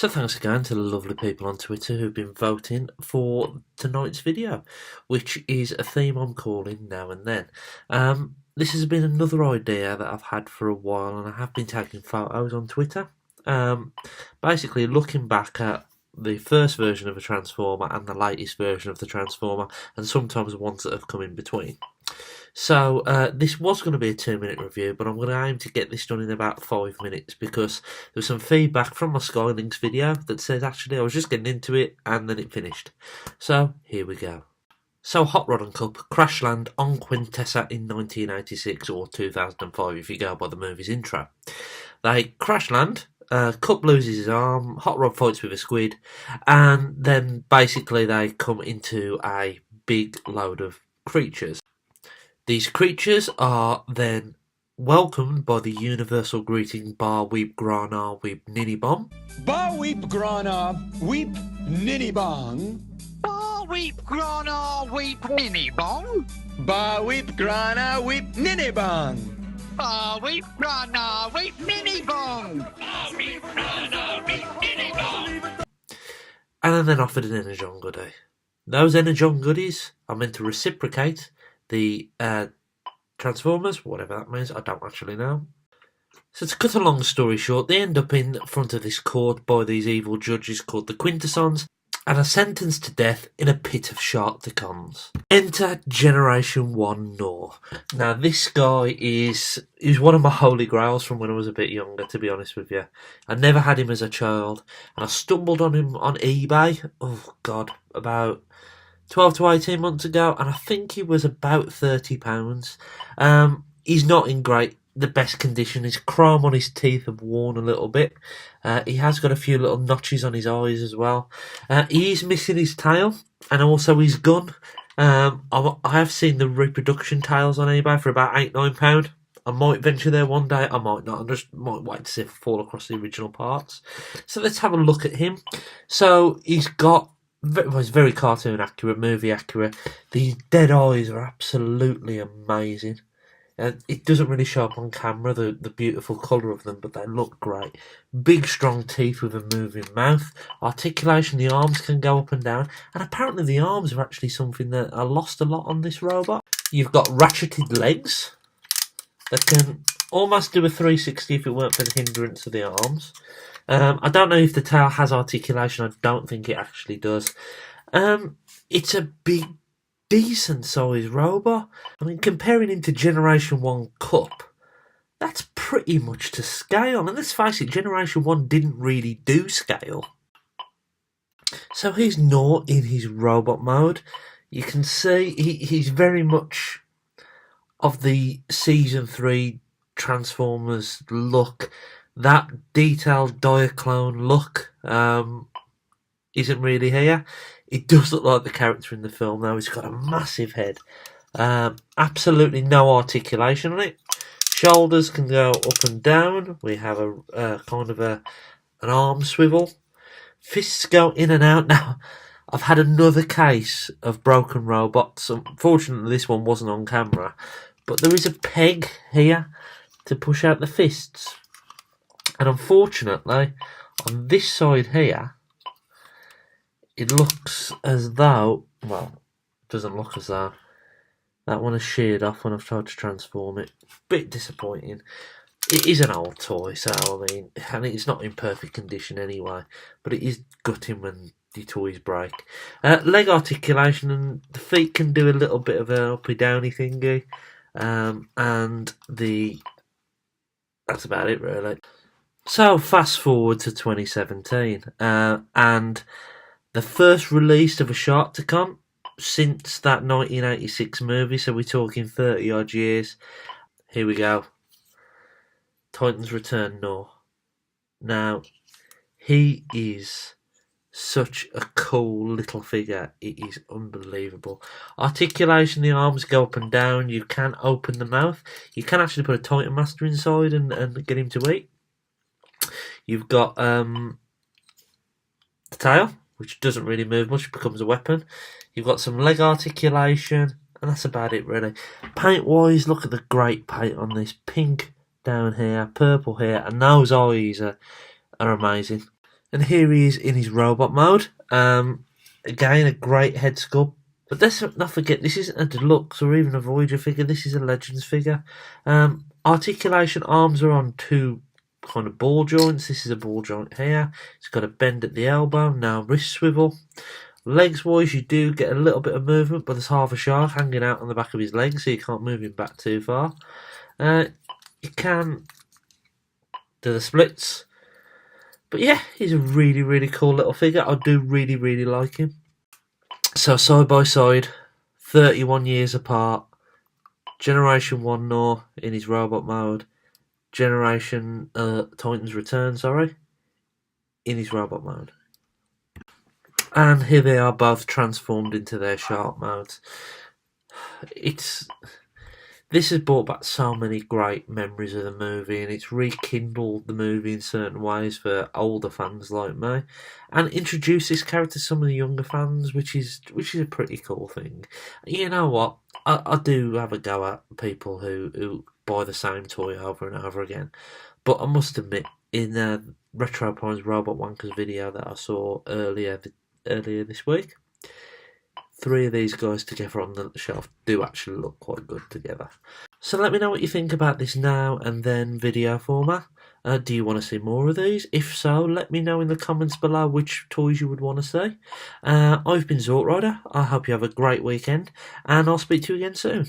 So thanks again to the lovely people on Twitter who've been voting for tonight's video, which is a theme I'm calling Now and Then. This has been another idea that I've had for a while, and I have been taking photos on Twitter. Basically looking back at the first version of a Transformer and the latest version of the Transformer, and sometimes ones that have come in between. So this was going to be a 2-minute review, but I'm going to aim to get this done in about 5 minutes because there was some feedback from my Skylinks video that said actually I was just getting into it and then it finished. So here we go. So Hot Rod and Cup crash land on Quintessa in 1986 or 2005 if you go by the movie's intro. They crash land. Cup loses his arm, Hot Rod fights with a squid, and then basically they come into a big load of creatures. These creatures are then welcomed by the universal greeting Bar Weep Grana Weep Ninny Bom. Bar Weep Grana Weep Ninny Bong. Bar Weep Grana Weep Ninny Bong. Bar Weep Grana Weep Ninny Bong. Bar Weep Grana Weep Ninny Bong. Bar Weep Grana Weep Ninny Bong. And then offered an Energon goodie. Those Energon goodies are meant to reciprocate the Transformers, whatever that means, I don't actually know. So to cut a long story short, they end up in front of this court by these evil judges called the Quintessons and are sentenced to death in a pit of Sharkticons. Enter Generation 1 Gnaw. Now this guy is one of my holy grails from when I was a bit younger, to be honest with you. I never had him as a child, and I stumbled on him on eBay, oh god, about 12 to 18 months ago, and I think he was about £30. He's not in the best condition. His chrome on his teeth have worn a little bit. He has got a few little notches on his eyes as well. He is missing his tail and also his gun. I have seen the reproduction tails on eBay for about £8-9. I might venture there one day, I might not. I just might wait to see if I fall across the original parts. So let's have a look at him. So he's very cartoon accurate, movie accurate. These dead eyes are absolutely amazing. It doesn't really show up on camera, the beautiful colour of them, but they look great. Big strong teeth with a moving mouth. Articulation, the arms can go up and down. And apparently the arms are actually something that are lost a lot on this robot. You've got ratcheted legs that can almost do a 360 if it weren't for the hindrance of the arms. I don't know if the tail has articulation. I don't think it actually does. It's a big, decent sized robot. I mean, comparing him to Generation 1 Cup, that's pretty much to scale. And let's face it, Generation 1 didn't really do scale. So he's not in his robot mode. You can see he's very much of the Season 3 Transformers look. That detailed Diaclone look isn't really here. It does look like the character in the film though. He's got a massive head. Absolutely no articulation on it. Shoulders can go up and down. We have a kind of an arm swivel. Fists go in and out. Now, I've had another case of broken robots. Unfortunately, this one wasn't on camera. But there is a peg here to push out the fists. And unfortunately, on this side here, it looks as though, well, it doesn't look as though. That one has sheared off when I've tried to transform it. Bit disappointing. It is an old toy, so I mean, and it's not in perfect condition anyway, but it is gutting when the toys break. Leg articulation, and the feet can do a little bit of an uppy downy thingy. And that's about it really. So fast forward to 2017, and the first release of a Sharkticon since that 1986 movie, so we're talking 30 odd years. Here we go. Titans Return Gnaw. Now, he is such a cool little figure. It is unbelievable. Articulation, the arms go up and down. You can open the mouth. You can actually put a Titan Master inside and get him to eat. You've got the tail, which doesn't really move much, becomes a weapon. You've got some leg articulation, and that's about it really. Paint wise, look at the great paint on this. Pink down here, purple here, and those eyes are amazing. And here he is in his robot mode. Again, a great head sculpt. But let's not forget, this isn't a deluxe or even a Voyager figure. This is a Legends figure. Articulation arms are on two kind of ball joints. This is a ball joint here. It's got a bend at the elbow, now wrist swivel. Legs wise, you do get a little bit of movement, but there's half a shaft hanging out on the back of his legs, so you can't move him back too far. You can do the splits. But yeah, he's a really, really cool little figure. I do really, really like him. So side by side, 31 years apart. Generation 1 Gnaw in his robot mode. Generation Titans Return, in his robot mode. And here they are both transformed into their shark modes. This has brought back so many great memories of the movie, and it's rekindled the movie in certain ways for older fans like me, and introduced this character to some of the younger fans, which is a pretty cool thing. You know what? I do have a go at people who buy the same toy over and over again, but I must admit, in Retro Prime's Robot Wankers video that I saw earlier this week, 3 of these guys together on the shelf do actually look quite good together. So let me know what you think about this now and then video format. Do you want to see more of these? If so, let me know in the comments below which toys you would want to see. I've been Zortrider. I hope you have a great weekend, and I'll speak to you again soon.